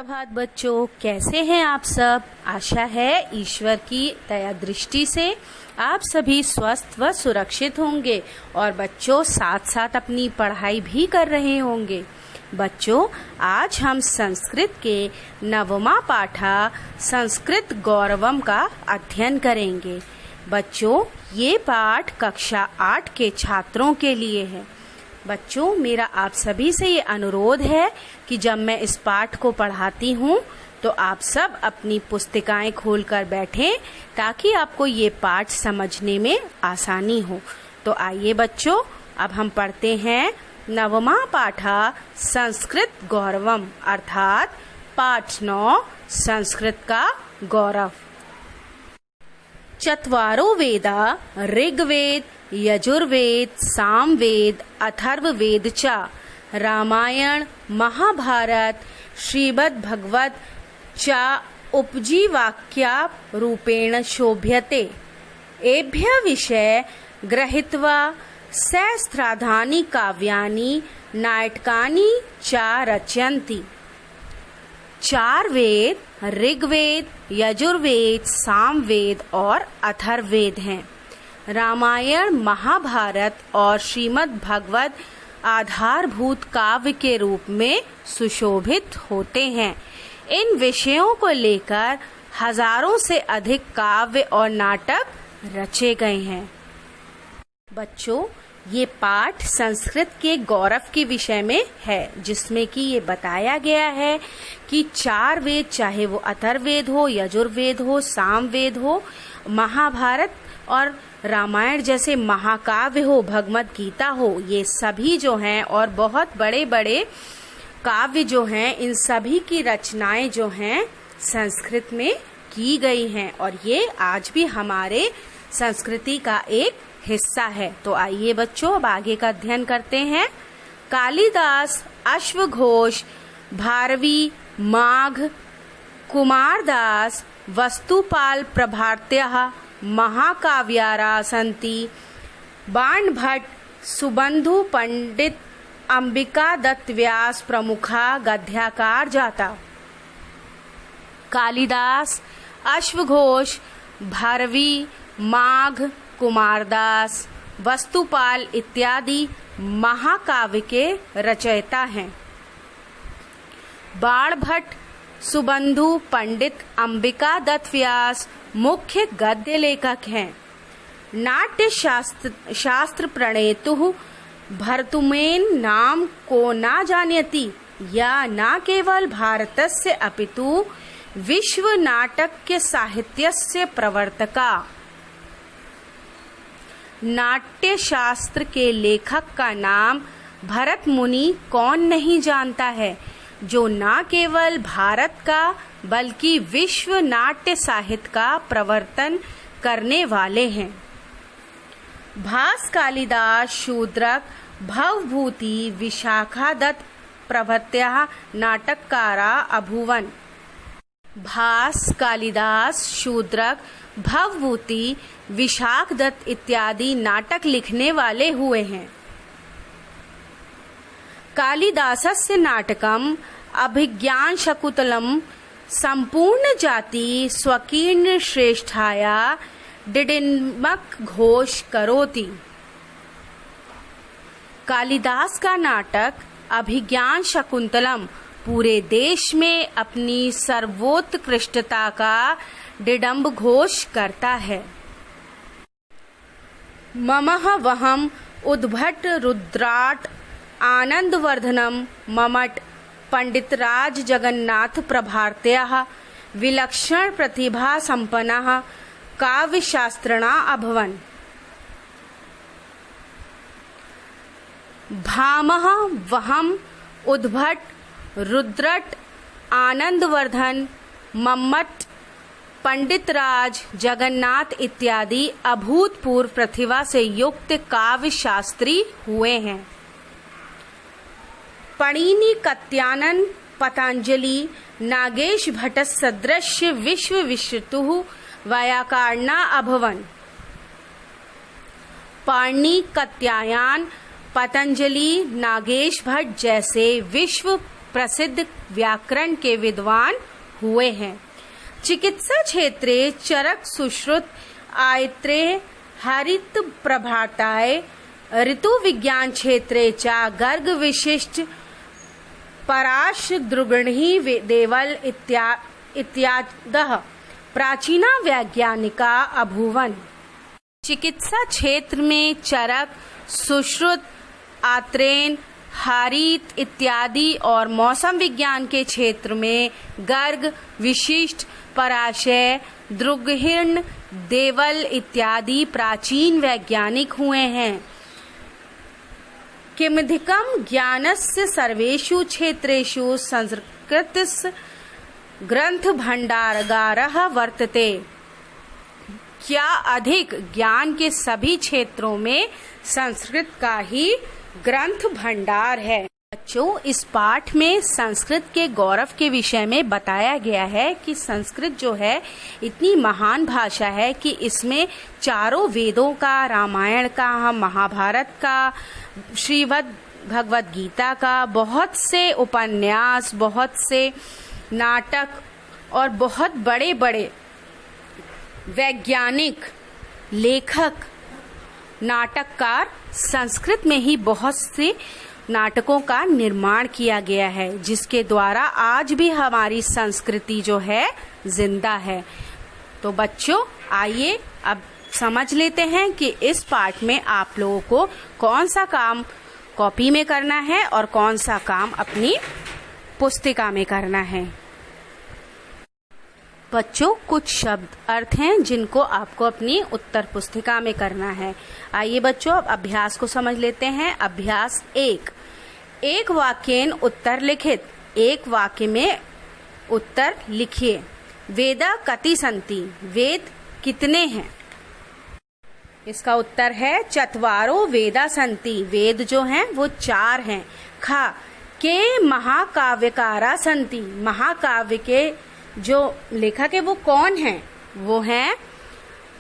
प्रभात बच्चों, कैसे हैं आप सब। आशा है ईश्वर की दया दृष्टि से आप सभी स्वस्थ व सुरक्षित होंगे और बच्चों साथ साथ अपनी पढ़ाई भी कर रहे होंगे। बच्चों, आज हम संस्कृत के नवमा पाठा संस्कृत गौरवम का अध्ययन करेंगे। बच्चों, ये पाठ कक्षा 8 के छात्रों के लिए है। बच्चों, मेरा आप सभी से ये अनुरोध है कि जब मैं इस पाठ को पढ़ाती हूँ तो आप सब अपनी पुस्तिकाएं खोलकर बैठें ताकि आपको ये पाठ समझने में आसानी हो। तो आइए बच्चों, अब हम पढ़ते हैं नवमा पाठा संस्कृत गौरवम अर्थात पाठ 9 संस्कृत का गौरव। चत्वारो वेदा ऋग्वेद यजुर्वेद सामवेद अथर्ववेद च रामायण महाभारत श्रीमद् भगवत च उपजीवाक्या रूपेण शोभ्यते। एभ्य विषय गृहीत्वा सहस्राधानि काव्यानि नाटकानि च रचयन्ति। 4 वेद ऋग्वेद यजुर्वेद सामवेद और अथर्ववेद हैं। रामायण महाभारत और श्रीमद् भगवत आधारभूत काव्य के रूप में सुशोभित होते हैं। इन विषयों को लेकर हजारों से अधिक काव्य और नाटक रचे गए हैं। बच्चों, ये पाठ संस्कृत के गौरव के विषय में है, जिसमें कि ये बताया गया है कि 4 वेद, चाहे वो अथर्ववेद हो, यजुर्वेद हो, सामवेद हो, महाभारत और रामायण जैसे महाकाव्य हो, भगवत गीता हो, ये सभी जो हैं और बहुत बड़े बड़े काव्य जो हैं, इन सभी की रचनाएं जो हैं संस्कृत में की गई हैं और ये आज भी हमारे संस्कृति का एक हिस्सा है। तो आइए बच्चों, अब आगे का अध्ययन करते हैं। कालिदास, अश्वघोष, भारवी, माघ, कुमारदास, वस्तुपाल प्रभृतयः महाकाव्यारा सन्ति। बाणभट्ट, सुबंधु पंडित, अंबिका दत्त व्यास प्रमुखा गद्यकार जाता। कालिदास, अश्वघोष, भारवी, माघ, कुमारदास, वस्तुपाल इत्यादि महाकाव्य के रचयिता हैं। बाणभट्ट, सुबंधु पंडित, अंबिका दत्त व्यास मुख्य गद्य लेखक हैं। नाट्य शास्त्र प्रणेतुः भर्तृमेन नाम को न जानाति या न केवल भारतस्य अपितु विश्व नाटक साहित्यस्य प्रवर्तका। नाट्य शास्त्र के लेखक का नाम भरत मुनि कौन नहीं जानता है, जो न केवल भारत का बल्कि विश्व नाट्य साहित्य का प्रवर्तन करने वाले हैं। भास, कालिदास, शूद्रक, भवभूति, विशाखादत्त प्रभृतयः नाटककारा अभूवन्। भास, कालिदास, शूद्रक, भवभूति, विशाखदत्त इत्यादि नाटक लिखने वाले हुए हैं। कालिदासस्य नाटकम् अभिज्ञानशाकुन्तलम् संपूर्ण जाति स्वकीर्ण श्रेष्ठाया डिडिम्बक घोष करोति। कालिदास का नाटक अभिज्ञान शकुंतलम पूरे देश में अपनी सर्वोत्कृष्टता का डिडम्ब घोष करता है। ममः वहम उद्भट रुद्राट आनंदवर्धनम ममट पंडितराज जगन्नाथ प्रभृतयः विलक्षण प्रतिभा संपन्नः काव्यशास्त्रिणा अभवन्। भामह वहम उद्भट रुद्रट आनंदवर्धन मम्मट पंडितराज जगन्नाथ इत्यादि अभूतपूर्व प्रतिभा से युक्त काव्य शास्त्री हुए हैं। पणिनि, कात्यायन, पतंजलि, नागेश भट्ट सदृश विश्व विश्रुतुः वैयाकरणा अभवन्। पाणिनि, कात्यायन, पतंजलि, नागेश भट्ट जैसे विश्व प्रसिद्ध व्याकरण के विद्वान हुए हैं। चिकित्सा क्षेत्रे चरक सुश्रुत आयत्रे हरित प्रभाताय ऋतु विज्ञान क्षेत्रे च गर्ग विशिष्ट पराश द्रुगणी देवल इत्यादः प्राचीना वैज्ञानिका अभूवन। चिकित्सा क्षेत्र में चरक सुश्रुत आत्रेन हरित इत्यादि और मौसम विज्ञान के क्षेत्र में गर्ग विशिष्ट पराशय द्रुगहिण देवल इत्यादि प्राचीन वैज्ञानिक हुए हैं। किमधिकं ज्ञानस्य सर्वेषु क्षेत्रेषु संस्कृतस्य ग्रंथ भंडारगारः वर्तते। क्या अधिक ज्ञान के सभी क्षेत्रों में संस्कृत का ही ग्रंथ भंडार है। बच्चों, इस पाठ में संस्कृत के गौरव के विषय में बताया गया है कि संस्कृत जो है इतनी महान भाषा है कि इसमें चारों वेदों का, रामायण का, महाभारत का, श्रीमद् भगवद गीता का, बहुत से उपन्यास, बहुत से नाटक और बहुत बड़े बड़े वैज्ञानिक, लेखक, नाटककार संस्कृत में ही बहुत से नाटकों का निर्माण किया गया है, जिसके द्वारा आज भी हमारी संस्कृति जो है जिंदा है। तो बच्चों, आइए अब समझ लेते हैं कि इस पाठ में आप लोगों को कौन सा काम कॉपी में करना है और कौन सा काम अपनी पुस्तिका में करना है। बच्चों, कुछ शब्द अर्थ हैं जिनको आपको अपनी उत्तर पुस्तिका में करना है। आइए बच्चों, अब अभ्यास को समझ लेते हैं। अभ्यास 1। एक वाक्येन उत्तर लिखित। एक वाक्य में उत्तर लिखिए। वेदा कति सन्ति। वेद कितने हैं? इसका उत्तर है चत्वारो वेदा सन्ति। वेद जो हैं वो 4 हैं। खा के महाकाव्यकारा सन्ति। महाकाव्य के जो लेखक है वो कौन है? वो हैं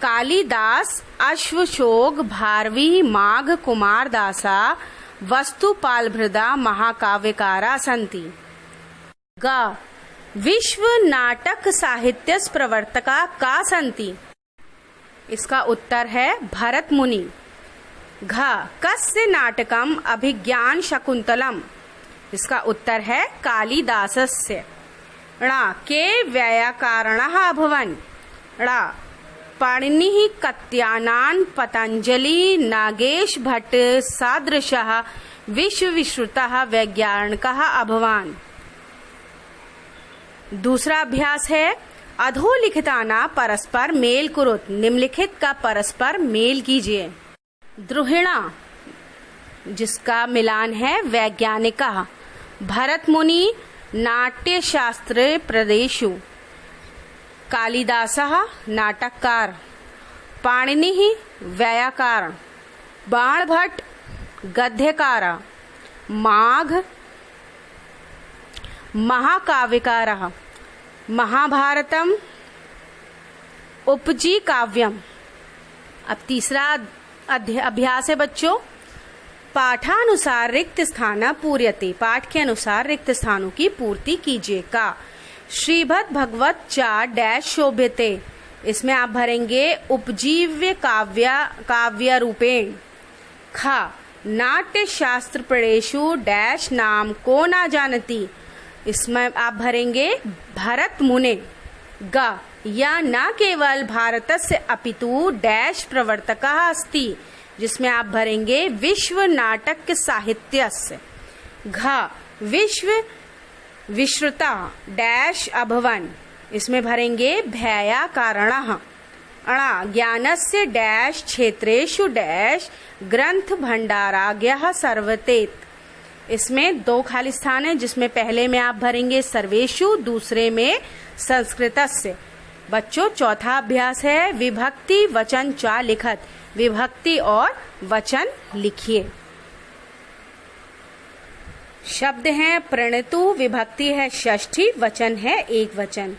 कालिदास, अश्वशोक, भारवी, माघ, कुमार दासा, वस्तुपाल भृदा महाकाव्यकारा सन्ति। ग विश्व नाटक साहित्यस प्रवर्तका का सन्ति। इसका उत्तर है भरत मुनि। घ कस्य नाटकम अभिज्ञान शकुंतलम। इसका उत्तर है कालिदासस्य। ण के व्याकरणः अभवन्। ण पाणिनिः कत्यानान् पतंजलि नागेश भट्ट सादृशः विश्वविश्रुतः वैज्ञानिकः अभवान्। दूसरा अभ्यास है अधोलिखिताना परस्पर मेल कुरुत। निम्नलिखित का परस्पर मेल कीजिए। द्रुहिणा जिसका मिलान है वैज्ञानिकः। भरत मुनि नाट्यशास्त्रे प्रदेशु। कालिदासः नाटककार। पाणिनिः व्याकरण। बाणभट्ट गद्यकार। माघ महाकाव्यकारः। महाभारतम उपजी काव्यम। अब तीसरा अभ्यास है बच्चों। पाठानुसार रिक्त स्थान पूर्यते। पाठ के अनुसार रिक्त स्थानों की पूर्ति कीजिए। का श्रीमद् भगवत चा डैश शोभ्यते। इसमें आप भरेंगे उपजीव्य काव्य रूपेण। खा नाट्य शास्त्र प्रणेशु डैश नाम को ना जानती। इसमें आप भरेंगे भरत मुने। ग या न केवल भारतस्य अपितु डैश प्रवर्तकः अस्ति। जिसमें आप भरेंगे विश्व नाटक साहित्यस्य। घ विश्व विश्रुता डैश अभवन। इसमें भरेंगे भैयाकारणः। अण ज्ञानस्य डैश क्षेत्रेषु डैश ग्रंथ भंडाराज्ञः सर्वतेत। इसमें 2 खाली स्थान है, जिसमें पहले में आप भरेंगे सर्वेषु, दूसरे में संस्कृतस्य। बच्चों, चौथा अभ्यास है विभक्ति वचन चा लिखत। विभक्ति और वचन लिखिए। शब्द हैं प्रणतु, विभक्ति है षष्ठी, वचन है एक वचन।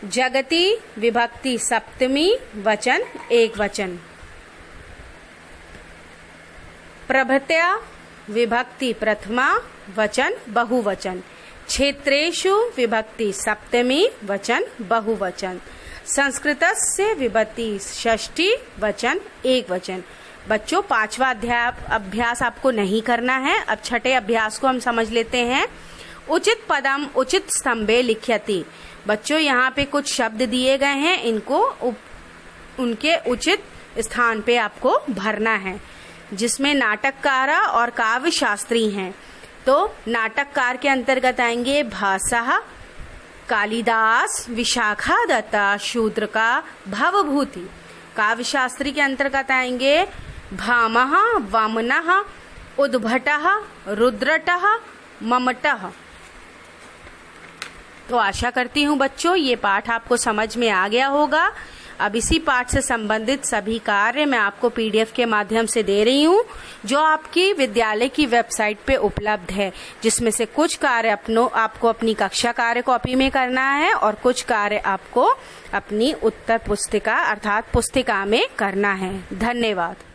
जगति विभक्ति सप्तमी, वचन एक वचन। प्रभृत्या विभक्ति प्रथमा, वचन बहुवचन। क्षेत्रेषु विभक्ति सप्तमी वचन बहुवचन, संस्कृतस्य विभक्ति षष्ठी वचन एक वचन। बच्चों, पांचवा अभ्यास आपको नहीं करना है। अब छठे अभ्यास को हम समझ लेते हैं। उचित पदम उचित स्तंभे लिख्यति। बच्चों, यहाँ पे कुछ शब्द दिए गए हैं, इनको उनके उचित स्थान पे आपको भरना है, जिसमें नाटककार और काव्य शास्त्री हैं। तो नाटककार के अंतर्गत आएंगे भासः, कालिदास, विशाखा दत्ता, शूद्रका, भवभूति। काव्य शास्त्री के अंतर्गत आएंगे भामः, वामनः, उद्भटः, रुद्रटः, ममटः। तो आशा करती हूँ बच्चों ये पाठ आपको समझ में आ गया होगा। अब इसी पाठ से संबंधित सभी कार्य मैं आपको पीडीएफ के माध्यम से दे रही हूँ, जो आपकी विद्यालय की वेबसाइट पे उपलब्ध है, जिसमें से कुछ कार्य आपको अपनी कक्षा कार्य कॉपी में करना है और कुछ कार्य आपको अपनी उत्तर पुस्तिका अर्थात पुस्तिका में करना है। धन्यवाद।